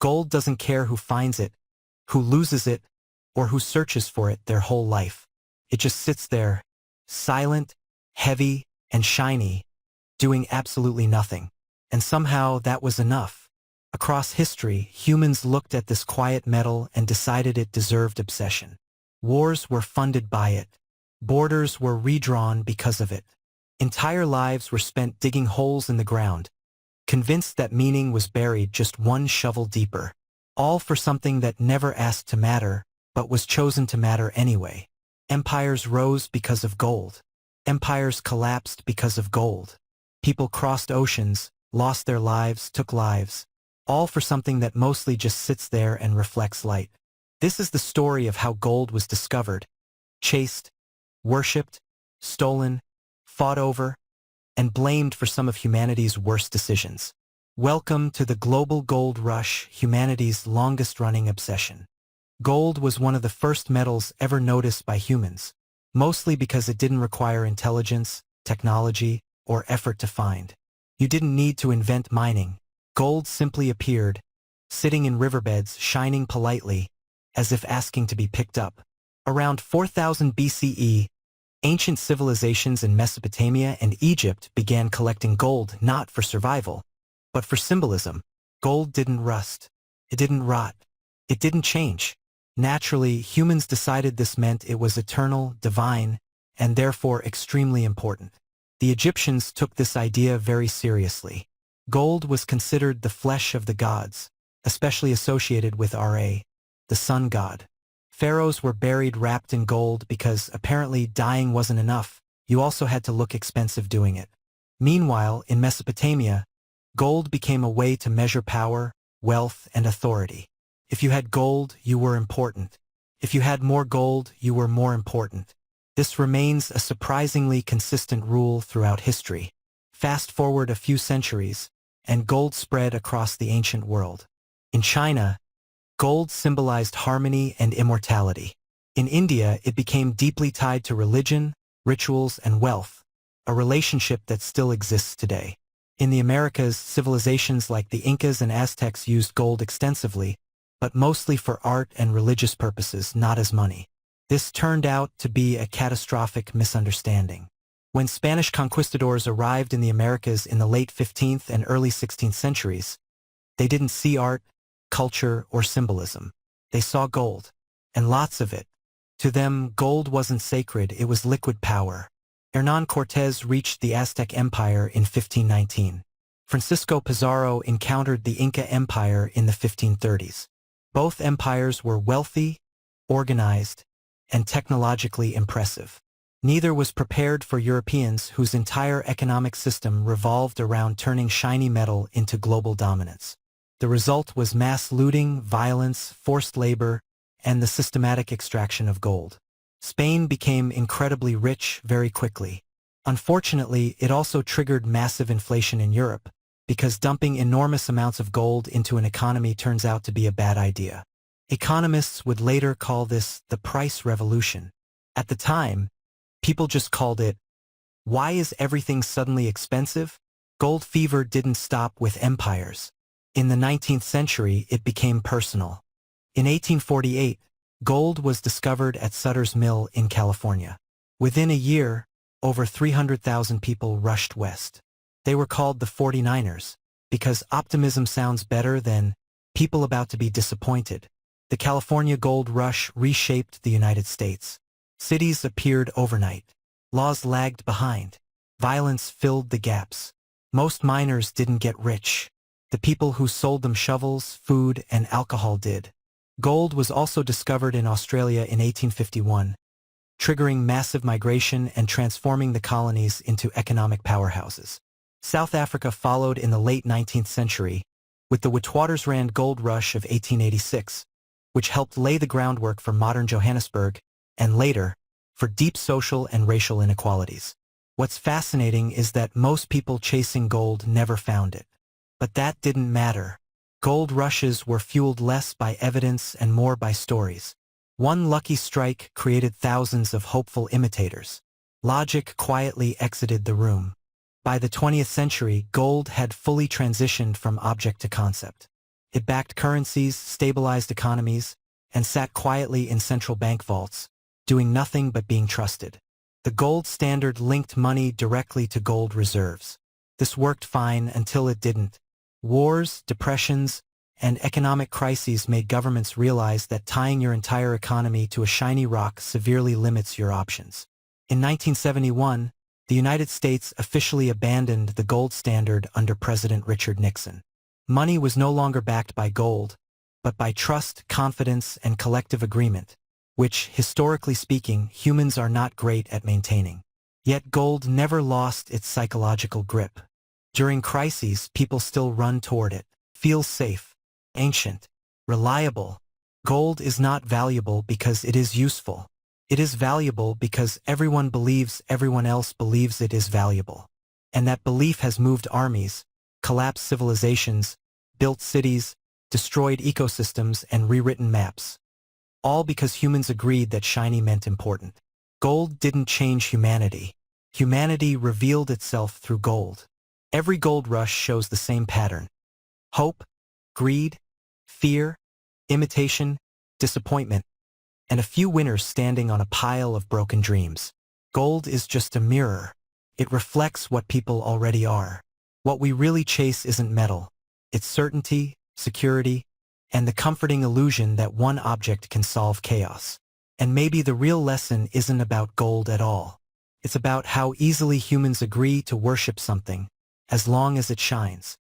Gold doesn't care who finds it, who loses it, or who searches for it their whole life. It just sits there, silent, heavy, and shiny, doing absolutely nothing. And somehow that was enough. Across history, humans looked at this quiet metal and decided it deserved obsession. Wars were funded by it. Borders were redrawn because of it. Entire lives were spent digging holes in the ground, convinced that meaning was buried just one shovel deeper. All for something that never asked to matter, but was chosen to matter anyway. Empires rose because of gold. Empires collapsed because of gold. People crossed oceans, lost their lives, took lives, all for something that mostly just sits there and reflects light. This is the story of how gold was discovered, chased, worshipped, stolen, fought over, and blamed for some of humanity's worst decisions. Welcome to the global gold rush, humanity's longest-running obsession. Gold was one of the first metals ever noticed by humans, mostly because it didn't require intelligence, technology, or effort to find. You didn't need to invent mining. Gold simply appeared, sitting in riverbeds, shining politely, as if asking to be picked up. Around 4000 BCE, ancient civilizations in Mesopotamia and Egypt began collecting gold not for survival, but for symbolism. Gold didn't rust. It didn't rot. It didn't change. Naturally, humans decided this meant it was eternal, divine, and therefore extremely important. The Egyptians took this idea very seriously. Gold was considered the flesh of the gods, especially associated with Ra, the sun god. Pharaohs were buried wrapped in gold because apparently dying wasn't enough. You also had to look expensive doing it. Meanwhile, in Mesopotamia, gold became a way to measure power, wealth, and authority. If you had gold, you were important. If you had more gold, you were more important. This remains a surprisingly consistent rule throughout history. Fast forward a few centuries, and gold spread across the ancient world. In China, gold symbolized harmony and immortality. In India, it became deeply tied to religion, rituals, and wealth, a relationship that still exists today. In the Americas, civilizations like the Incas and Aztecs used gold extensively, but mostly for art and religious purposes, not as money. This turned out to be a catastrophic misunderstanding. When Spanish conquistadors arrived in the Americas in the late 15th and early 16th centuries, they didn't see art, culture, or symbolism. They saw gold, and lots of it. To them, gold wasn't sacred, it was liquid power. Hernán Cortés reached the Aztec Empire in 1519. Francisco Pizarro encountered the Inca Empire in the 1530s. Both empires were wealthy, organized, and technologically impressive. Neither was prepared for Europeans whose entire economic system revolved around turning shiny metal into global dominance. The result was mass looting, violence, forced labor, and the systematic extraction of gold. Spain became incredibly rich very quickly. Unfortunately, it also triggered massive inflation in Europe, because dumping enormous amounts of gold into an economy turns out to be a bad idea. Economists would later call this the price revolution. At the time, people just called it, "Why is everything suddenly expensive?" Gold fever didn't stop with empires. In the 19th century, it became personal. In 1848, gold was discovered at Sutter's Mill in California. Within a year, over 300,000 people rushed west. They were called the 49ers, because optimism sounds better than people about to be disappointed. The California gold rush reshaped the United States. Cities appeared overnight. Laws lagged behind. Violence filled the gaps. Most miners didn't get rich. The people who sold them shovels, food, and alcohol did. Gold was also discovered in Australia in 1851, triggering massive migration and transforming the colonies into economic powerhouses. South Africa followed in the late 19th century, with the Witwatersrand Gold Rush of 1886, which helped lay the groundwork for modern Johannesburg, and later, for deep social and racial inequalities. What's fascinating is that most people chasing gold never found it. But that didn't matter. Gold rushes were fueled less by evidence and more by stories. One lucky strike created thousands of hopeful imitators. Logic quietly exited the room. By the 20th century, gold had fully transitioned from object to concept. It backed currencies, stabilized economies, and sat quietly in central bank vaults, doing nothing but being trusted. The gold standard linked money directly to gold reserves. This worked fine until it didn't. Wars, depressions, and economic crises made governments realize that tying your entire economy to a shiny rock severely limits your options. In 1971, the United States officially abandoned the gold standard under President Richard Nixon. Money was no longer backed by gold, but by trust, confidence, and collective agreement, which, historically speaking, humans are not great at maintaining. Yet gold never lost its psychological grip. During crises, people still run toward it. Feels safe, ancient, reliable. Gold is not valuable because it is useful. It is valuable because everyone believes everyone else believes it is valuable. And that belief has moved armies, collapsed civilizations, built cities, destroyed ecosystems, and rewritten maps. All because humans agreed that shiny meant important. Gold didn't change humanity. Humanity revealed itself through gold. Every gold rush shows the same pattern. Hope, greed, fear, imitation, disappointment, and a few winners standing on a pile of broken dreams. Gold is just a mirror. It reflects what people already are. What we really chase isn't metal. It's certainty, security, and the comforting illusion that one object can solve chaos. And maybe the real lesson isn't about gold at all. It's about how easily humans agree to worship something, as long as it shines.